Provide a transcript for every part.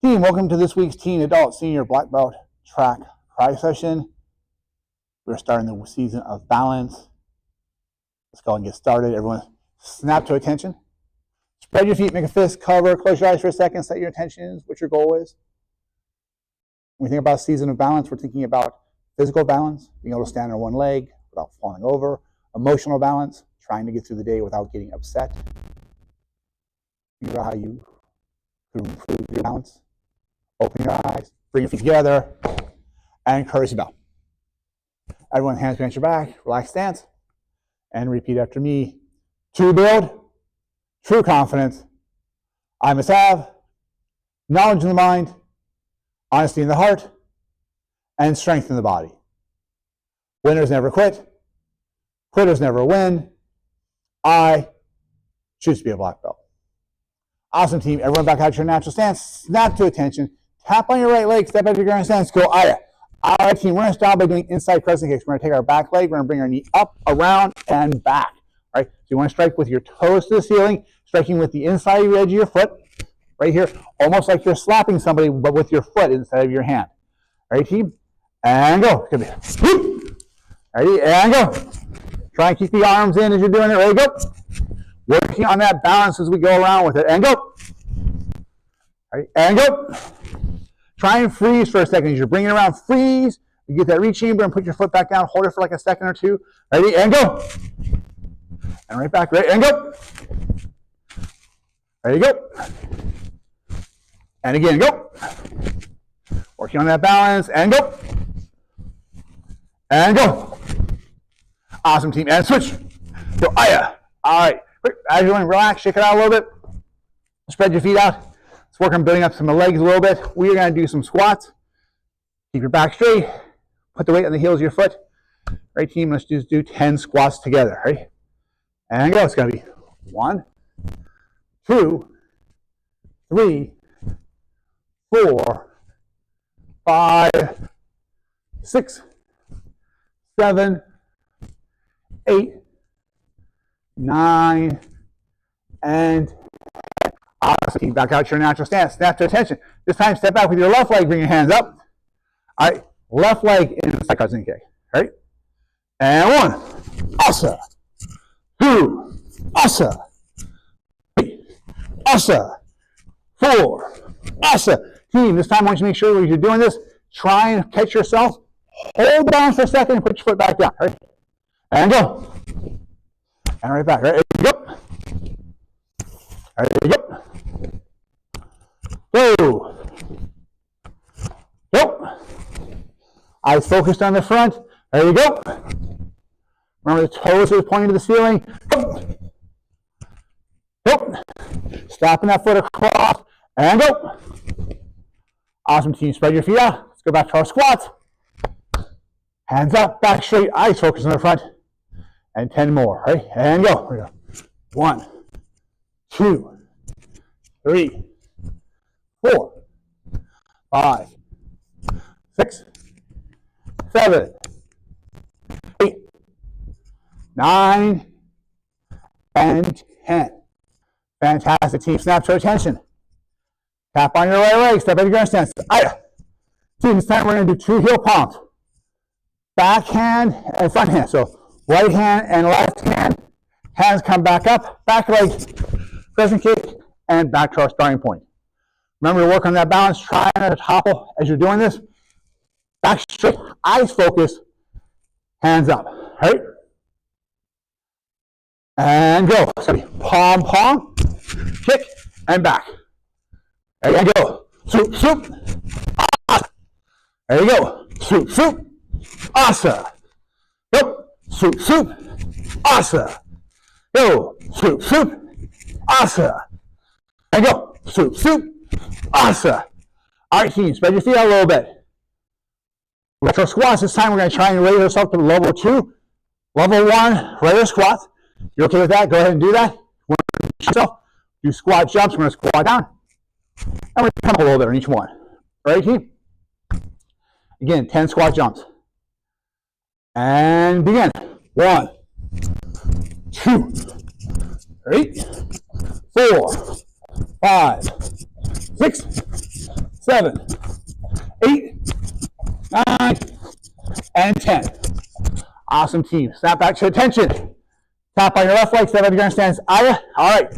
Team, welcome to this week's Teen Adult Senior Black Belt Track Practice Session. We're starting the season of balance. Let's go and get started. Everyone snap to attention. Spread your feet, make a fist, cover, close your eyes for a second, set your intentions, what your goal is. When we think about season of balance, we're thinking about physical balance, being able to stand on one leg without falling over, emotional balance, trying to get through the day without getting upset. Think about how you can improve your balance. Open your eyes, bring your feet together, and courtesy bow. Everyone, hands behind your back, relaxed stance, and repeat after me. To build true confidence, I must have knowledge in the mind, honesty in the heart, and strength in the body. Winners never quit. Quitters never win. I choose to be a black belt. Awesome, team. Everyone back out to your natural stance. Snap to attention. Tap on your right leg. Step out of your ground stance. Go Aya. All right, team. We're going to start by doing inside crescent kicks. We're going to take our back leg. We're going to bring our knee up, around, and back. All right. So you want to strike with your toes to the ceiling, striking with the inside edge of your foot. Right here, almost like you're slapping somebody, but with your foot instead of your hand. All right, team. And go. It's going to be whoop. Ready? And go. Try and keep the arms in as you're doing it. Ready? Go. Working on that balance as we go around with it. And go. All right. And go. Try and freeze for a second. As you're bringing it around, freeze. You get that reach chamber and put your foot back down. Hold it for like a second or two. Ready? And go. And right back. Ready? And go. Ready? Go. And again, go. Working on that balance. And go. And go. Awesome, team. And switch. Go. Aya. All right. As you're going, relax. Shake it out a little bit. Spread your feet out. Let's work on building up some of the legs a little bit. We are going to do some squats. Keep your back straight. Put the weight on the heels of your foot. Right, team? Let's just do 10 squats together. Ready? And go. It's going to be 1, 2, 3, 4, 5, 6, 7, 8, 9, and 10. Awesome. Back out to your natural stance. Snap to attention. This time, step back with your left leg. Bring your hands up. All right. Left leg inside crescent kick. All right. And 1. Asa. 2. Asa. 3. Asa. 4. Asa. Team, this time I want you to make sure when you're doing this, try and catch yourself. Hold balance for a second and put your foot back down. Right? And go. And right back. Right? Go. Ready, go. Go. Go. Eyes focused on the front. There you go. Remember the toes are pointing to the ceiling. Go. Go. Slapping that foot across. And go. Awesome, team. Spread your feet out. Let's go back to our squats. Hands up, back straight. Eyes focused on the front. And 10 more. Right? And go. Here we go. 1, 2, 3, 4, 5, 6, 7, 8, 9, and 10. Fantastic, team. Snap to attention. Tap on your right leg. Step out of your ground stance. Team, this time we're going to do 2 heel palms. Back hand and front hand. So right hand and left hand. Hands come back up. Back leg. Crescent kick. And back to our starting point. Remember to work on that balance. Try not to topple as you're doing this. Back straight. Eyes focused. Hands up. Right? And go. So palm, palm. Kick. And back. There you go. Swoop, swoop. Asa. There you go. Swoop, swoop. Asa. Go. Swoop, swoop. Asa. Go. Swoop, swoop. Asa. And go. Swoop, swoop. Asa. All right, team. Spread your feet out a little bit. Retro squats. This time we're going to try and raise ourselves to level 2. Level 1, regular squats. You okay with that? Go ahead and do that. Do squat jumps. We're going to squat down. And we're going to come up a little bit on each one. All right, team? Again, 10 squat jumps. And begin. 1, 2, 3, 4, 5, 6, 7, 8, 9, and 10. Awesome, team. Snap back to attention. Tap on your left leg, step out of your stance. All right.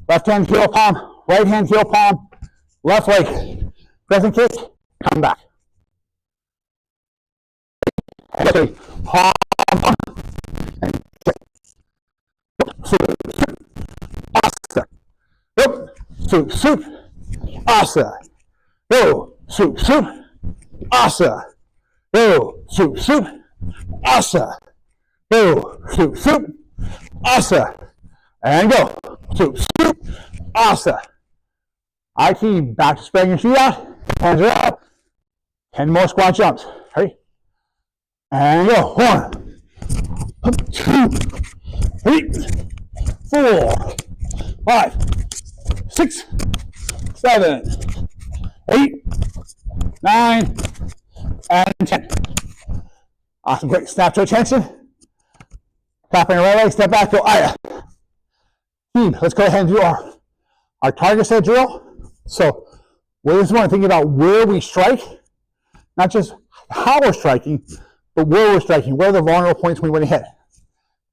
Left hand heel palm, right hand heel palm, left leg. Crescent kick, come back. Palm, and kick. Soup, soup, asa. Go, soup, soup, asa. Go, soup, soup, asa. Go, soup, soup, asa. And go, soup, soup, asa. All right, team, back to spreading your feet out. Hands are up. 10 more squat jumps. Ready? And go. 1, 2, 3, 4, 5, 6, 7, 8, 9, and 10. Awesome. Great. Snap to attention. Tap on your right leg. Step back. Go. Team, let's go ahead and do our target set drill. So we just want to think about where we strike, not just how we're striking, but where we're striking. Where are the vulnerable points we want to hit?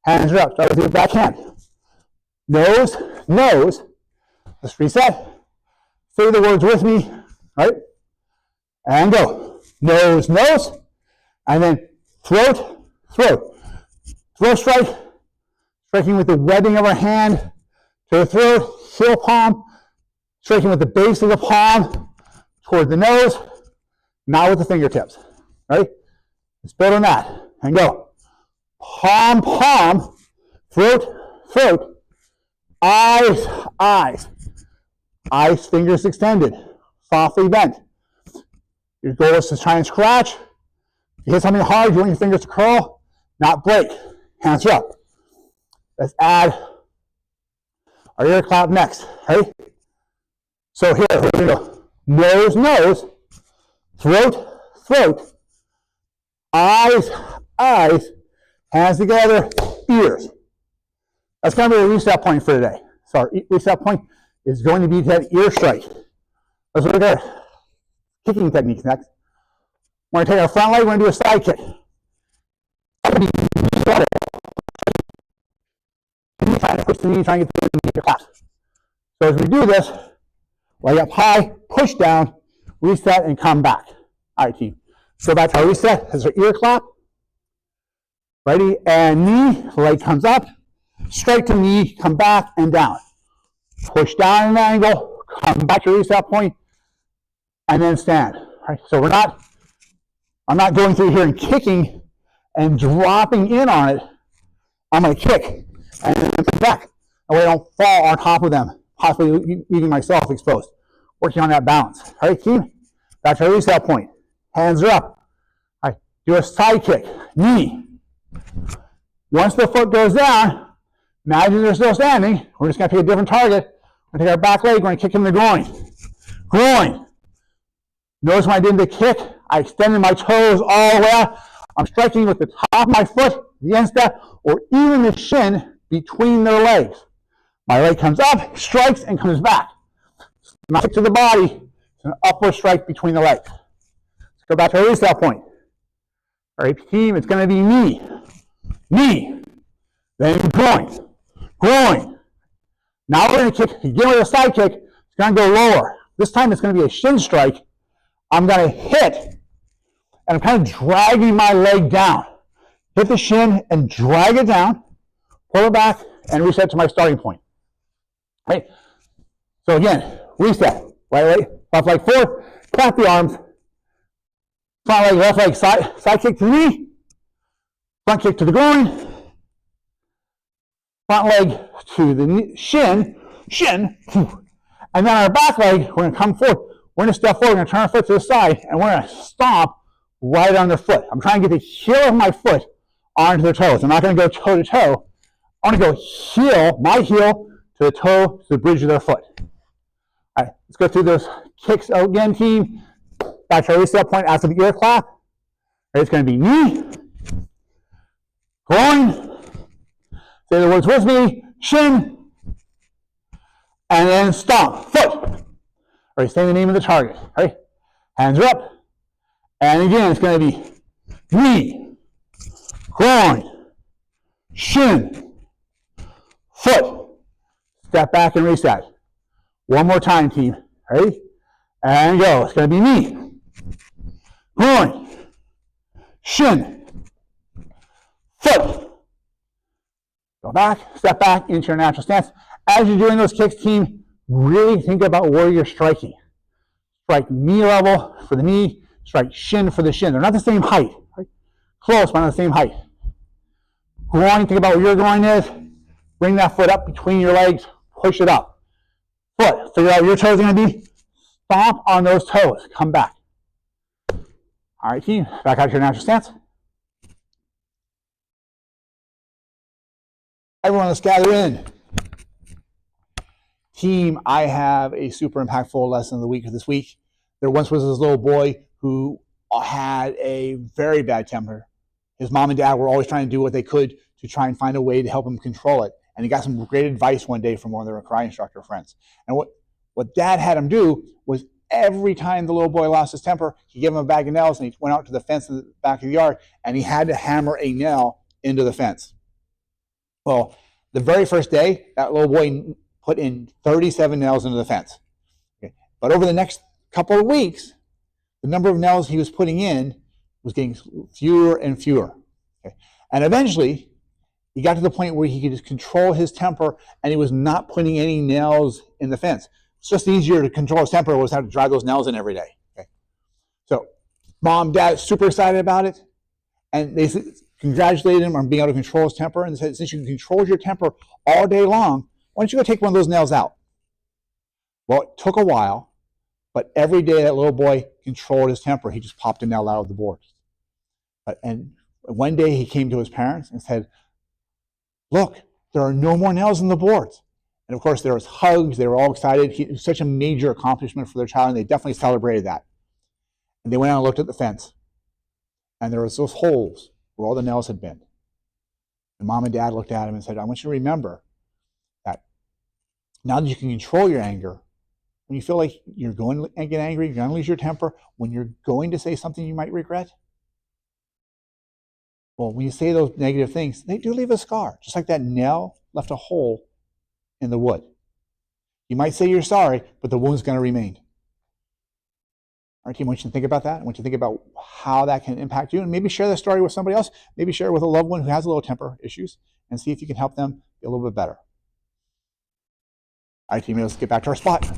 Hands are up. Start with your back hand. Nose, nose. Let's reset. Say the words with me, right? And go. Nose, nose. And then throat, throat. Throat strike. Striking with the webbing of our hand to the throat, heel palm. Striking with the base of the palm toward the nose, not with the fingertips. Right? Let's build on that. And go. Palm, palm, throat, throat, eyes, eyes. Eyes, fingers extended, softly bent. Your goal is to try and scratch. If you hit something hard, you want your fingers to curl, not break. Hands are up. Let's add our ear clap next. Ready? So here, we're going to go nose, nose, throat, throat, eyes, eyes, hands together, ears. That's going to be a reset point for today. So our reset point is going to be that ear strike. Let's look at our kicking techniques next. We're going to take our front leg, we're going to do a side kick. Trying to push the knee, trying to get the clap. So as we do this, leg up high, push down, reset, and come back. All right, team. So back to our reset. As our ear clap. Ready? And knee, leg comes up, straight to knee, come back and down. Push down an angle, come back to reset point, and then stand. All right? So I'm not going through here and kicking and dropping in on it. I'm going to kick and then come back. That way I don't fall on top of them, possibly leaving myself exposed. Working on that balance. All right, team? Back to our reset point. Hands are up. All right, do a side kick. Knee. Once the foot goes down, imagine they're still standing. We're just going to pick a different target. We're going to take our back leg. We're going to kick in the groin. Groin. Notice when I did the kick, I extended my toes all the way out. I'm striking with the top of my foot, the instep, or even the shin between their legs. My leg comes up, strikes, and comes back. Not kick to the body. It's an upward strike between the legs. Let's go back to our reset point. All right, team, it's going to be knee. Knee. Then groin. Groin. Now we're going to kick, again with a side kick, it's going to go lower. This time it's going to be a shin strike. I'm going to hit, and I'm kind of dragging my leg down. Hit the shin and drag it down, pull it back, and reset to my starting point. Right? So again, reset. Right leg, left leg forward, clap the arms. Front leg, left leg, side kick to the knee. Front kick to the groin. Front leg to the knee, shin. And then our back leg, we're going to come forward. We're going to step forward, we're going to turn our foot to the side, and we're going to stomp right on their foot. I'm trying to get the heel of my foot onto their toes. I'm not going to go toe to toe. I want to go heel, my heel, to the toe, to the bridge of their foot. All right, let's go through those kicks again, team. Back to our reset point after the ear clap. Right, it's going to be knee, groin, say the words with me, shin, and then stomp, foot. All right, say the name of the target. All right, hands are up. And again, it's going to be knee, groin, shin, foot. Step back and reset. One more time, team. Ready? And go. It's going to be knee, groin, shin, foot. Go back, step back into your natural stance. As you're doing those kicks, team, really think about where you're striking. Strike knee level for the knee, strike shin for the shin. They're not the same height. Right? Close, but not the same height. Groin, think about where your groin is. Bring that foot up between your legs, push it up. Foot, figure out where your toes are going to be. Stomp on those toes. Come back. All right, team, back out to your natural stance. Everyone, let's gather in. Team, I have a super impactful lesson of the week this week. There once was this little boy who had a very bad temper. His mom and dad were always trying to do what they could to try and find a way to help him control it. And he got some great advice one day from one of their karate instructor friends. And what dad had him do was every time the little boy lost his temper, he gave him a bag of nails and he went out to the fence in the back of the yard and he had to hammer a nail into the fence. Well, the very first day, that little boy put in 37 nails into the fence. Okay. But over the next couple of weeks, the number of nails he was putting in was getting fewer and fewer. Okay. And eventually, he got to the point where he could just control his temper and he was not putting any nails in the fence. It's just easier to control his temper was have to drive those nails in every day. Okay. So mom, dad, super excited about it. And they congratulated him on being able to control his temper and said, since you can control your temper all day long, why don't you go take one of those nails out? Well, it took a while, but every day that little boy controlled his temper, he just popped a nail out of the board. And one day he came to his parents and said, look, there are no more nails in the boards. And of course, there was hugs. They were all excited. It was such a major accomplishment for their child, and they definitely celebrated that. And they went out and looked at the fence. And there was those holes where all the nails had been. And mom and dad looked at him and said, I want you to remember that now that you can control your anger, when you feel like you're going to get angry, you're going to lose your temper, when you're going to say something you might regret, well, when you say those negative things, they do leave a scar. Just like that nail left a hole in the wood. You might say you're sorry, but the wound's going to remain. All right, team, I want you to think about that. I want you to think about how that can impact you and maybe share that story with somebody else. Maybe share it with a loved one who has a little temper issues and see if you can help them be a little bit better. All right, team, let's get back to our spot.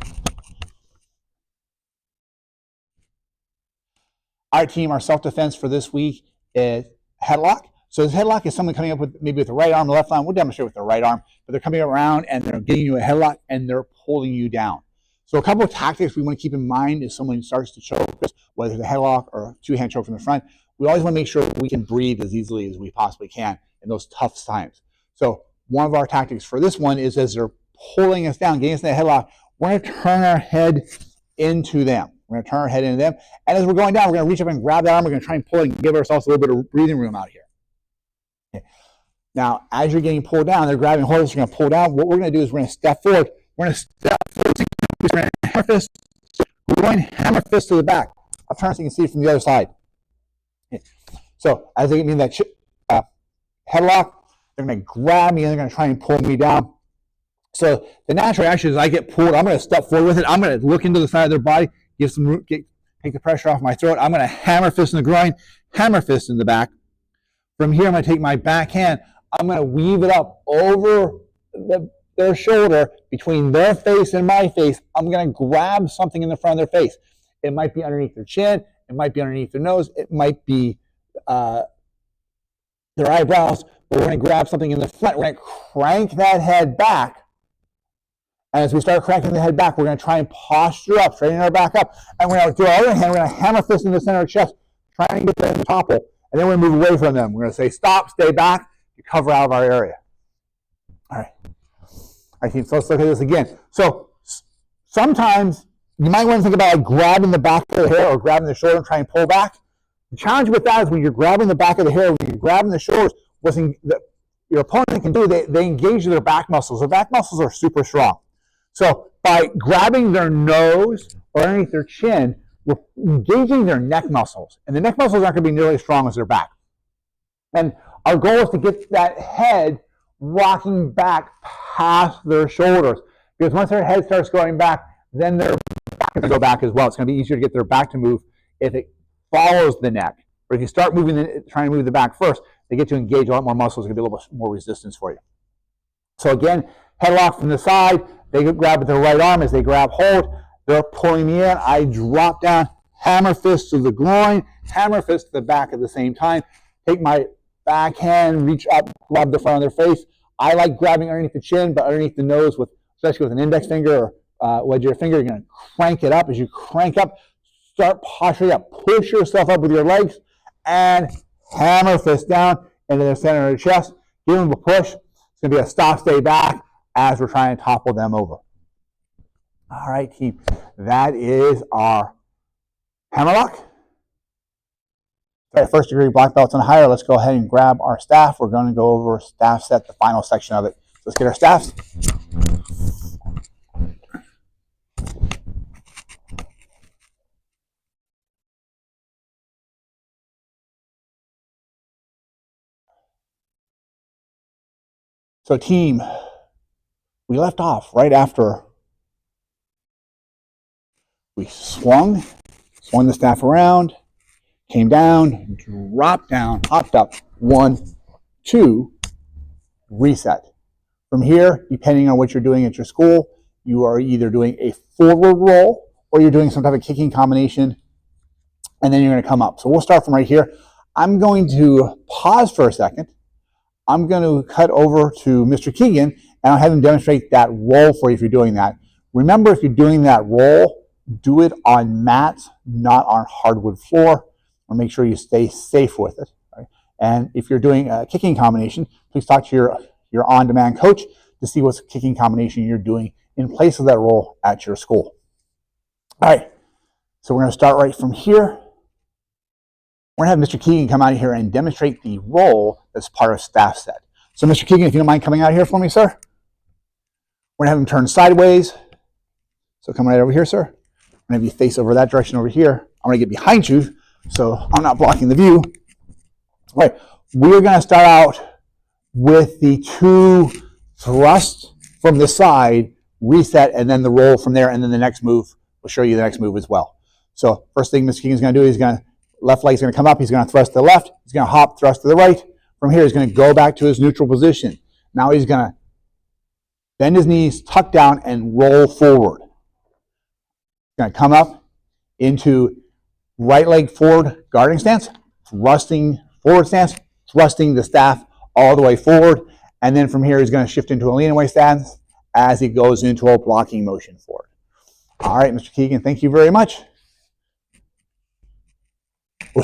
All right, team, our self-defense for this week is headlock. So this headlock is someone coming up with maybe with the right arm, the left arm. We'll demonstrate with the right arm, but they're coming around and they're getting you a headlock and they're pulling you down. So a couple of tactics we want to keep in mind if someone starts to choke, whether it's a headlock or a two-hand choke from the front. We always want to make sure we can breathe as easily as we possibly can in those tough times. So one of our tactics for this one is as they're pulling us down, getting us in that headlock, we're going to turn our head into them. We're going to turn our head into them. And as we're going down, we're going to reach up and grab that arm. We're going to try and pull and give ourselves a little bit of breathing room out here. Okay. Now, as you're getting pulled down, they're grabbing hold of us. You're going to pull down. What we're going to do is we're going to step forward. We're going to step forward. We're going to hammer fist. We're going to hammer fist to the back. I'll turn so you can see it from the other side. Okay. So as they get me in that headlock, they're going to grab me and they're going to try and pull me down. So the natural action is I get pulled. I'm going to step forward with it. I'm going to look into the side of their body, give some root, take the pressure off my throat. I'm going to hammer fist in the groin, hammer fist in the back. From here, I'm going to take my back hand. I'm going to weave it up over their shoulder between their face and my face. I'm going to grab something in the front of their face. It might be underneath their chin. It might be underneath their nose. It might be their eyebrows. But we're going to grab something in the front. We're going to crank that head back. And as we start cranking the head back, we're going to try and posture up, straighten our back up. And we're going to do our other hand. We're going to hammer fist in the center of the chest, trying to get them to topple. And then we're going to move away from them. We're going to say, stop, stay back, to cover out of our area. All right. All right, team, so let's look at this again. So sometimes you might want to think about like grabbing the back of the hair or grabbing the shoulder and trying to pull back. The challenge with that is when you're grabbing the back of the hair, when you're grabbing the shoulders, what your opponent can do, they engage their back muscles. Their back muscles are super strong. So by grabbing their nose or underneath their chin, we're engaging their neck muscles. And the neck muscles aren't going to be nearly as strong as their back. And our goal is to get that head rocking back past their shoulders. Because once their head starts going back, then their back is going to go back as well. It's going to be easier to get their back to move if it follows the neck. But if you start trying to move the back first, they get to engage a lot more muscles. There's going to be a little bit more resistance for you. So again, head lock from the side. They grab with their right arm as they grab hold. They're pulling me in. I drop down, hammer fist to the groin, hammer fist to the back at the same time. Take my backhand, reach up, grab the front of their face. I like grabbing underneath the chin, but underneath the nose, especially with an index finger or wedge of your finger, you're going to crank it up. As you crank up, start posturing up. Push yourself up with your legs and hammer fist down into the center of the chest. Give them a push. It's going to be a stop, stay back as we're trying to topple them over. All right, team. That is our hammerlock. All right, first degree black belts and higher. Let's go ahead and grab our staff. We're going to go over staff set, the final section of it. So let's get our staffs. So team, we left off right after we swung the staff around, came down, dropped down, hopped up, 1, 2, reset. From here, depending on what you're doing at your school, you are either doing a forward roll or you're doing some type of kicking combination, and then you're going to come up. So we'll start from right here. I'm going to pause for a second. I'm going to cut over to Mr. Keegan, and I'll have him demonstrate that roll for you if you're doing that. Remember, if you're doing that roll, do it on mats, not on hardwood floor, and make sure you stay safe with it. Right? And if you're doing a kicking combination, please talk to your on-demand coach to see what kicking combination you're doing in place of that roll at your school. All right, so we're going to start right from here. We're going to have Mr. Keegan come out here and demonstrate the roll that's part of staff set. So Mr. Keegan, if you don't mind coming out here for me, sir. We're going to have him turn sideways. So come right over here, sir. I'm going to have you face over that direction over here. I'm going to get behind you so I'm not blocking the view. All right, we're going to start out with the 2 thrusts from the side, reset, and then the roll from there, and then the next move. We'll show you the next move as well. So first thing Mr. Keegan's going to do is left leg's going to come up. He's going to thrust to the left. He's going to hop, thrust to the right. From here, he's going to go back to his neutral position. Now he's going to bend his knees, tuck down, and roll forward. He's going to come up into right leg forward guarding stance, thrusting forward stance, thrusting the staff all the way forward. And then from here, he's going to shift into a lean away stance as he goes into a blocking motion forward. All right, Mr. Keegan, thank you very much. All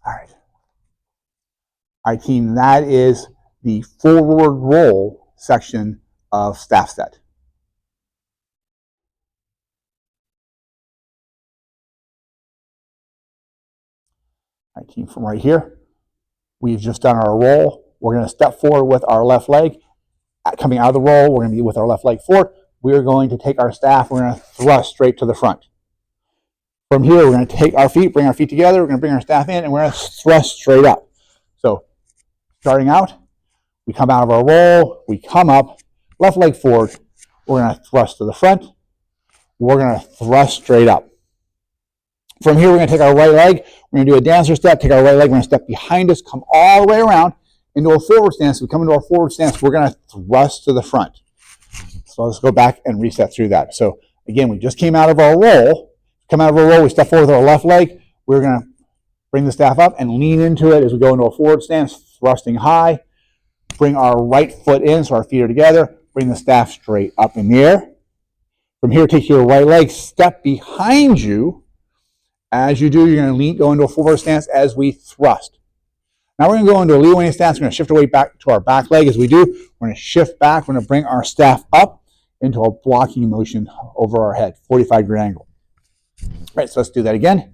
right. All right, team, that is the forward roll section of staff set. All right, team, from right here, we've just done our roll. We're going to step forward with our left leg. Coming out of the roll, we're going to be with our left leg forward. We're going to take our staff, we're going to thrust straight to the front. From here, we're going to take our feet, bring our feet together, we're going to bring our staff in, and we're going to thrust straight up. So, starting out, we come out of our roll, we come up, left leg forward, we're going to thrust to the front, we're going to thrust straight up. From here, we're going to take our right leg, we're going to do a dancer step, take our right leg, we're going to step behind us, come all the way around into a forward stance. We come into our forward stance, we're going to thrust to the front. So let's go back and reset through that. So again, we just came out of our roll. Come out of our roll, we step forward with our left leg. We're going to bring the staff up and lean into it as we go into a forward stance, thrusting high. Bring our right foot in so our feet are together. Bring the staff straight up in the air. From here, take your right leg, step behind you. As you do, you're going to go into a forward stance as we thrust. Now we're going to go into a lean away stance. We're going to shift our weight back to our back leg as we do. We're going to shift back. We're going to bring our staff up into a blocking motion over our head, 45-degree angle. All right, so let's do that again.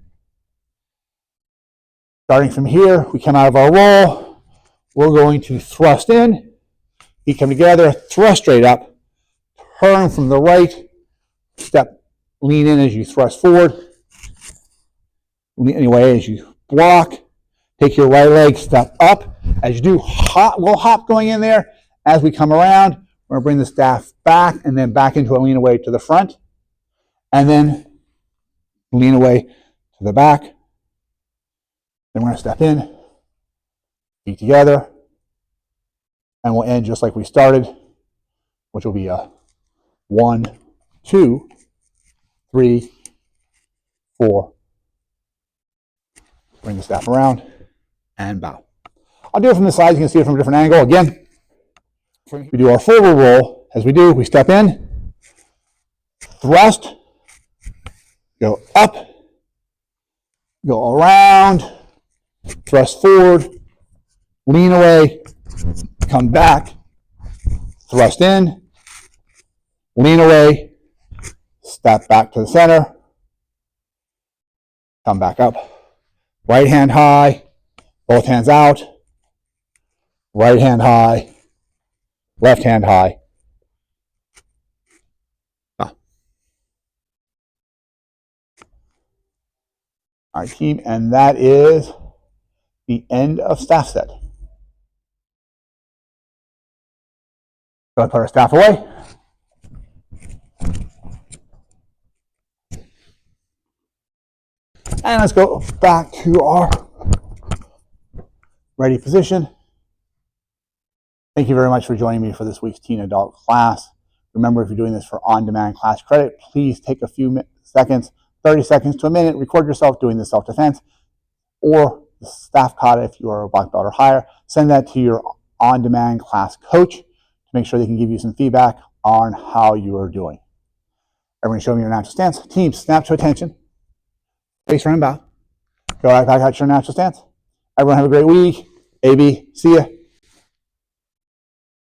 Starting from here, we come out of our roll. We're going to thrust in. Feet come together, thrust straight up. Turn from the right, step Lean in as you thrust forward. Anyway, as you block, take your right leg, step up. As you do, little hop going in there. As we come around, we're going to bring the staff back and then back into a lean away to the front. And then lean away to the back. Then we're going to step in, feet together, and we'll end just like we started, which will be a 1, 2, 3, 4. Bring the staff around and bow. I'll do it from the side. You can see it from a different angle. Again, we do our forward roll. As we do, we step in, thrust, go up, go around, thrust forward, lean away, come back, thrust in, lean away, step back to the center, come back up. Right hand high, both hands out, right hand high, left hand high. All right, team, and that is the end of staff set. Go ahead and put our staff away. And let's go back to our ready position. Thank you very much for joining me for this week's teen adult class. Remember, if you're doing this for on-demand class credit, please take a few seconds, 30 seconds to a minute, record yourself doing the self-defense or the staff kata if you are a black belt or higher. Send that to your on-demand class coach to make sure they can give you some feedback on how you are doing. Everyone show me your natural stance. Team, snap to attention. Face front and bow. Go right back out to your natural stance. Everyone have a great week. AB, see ya.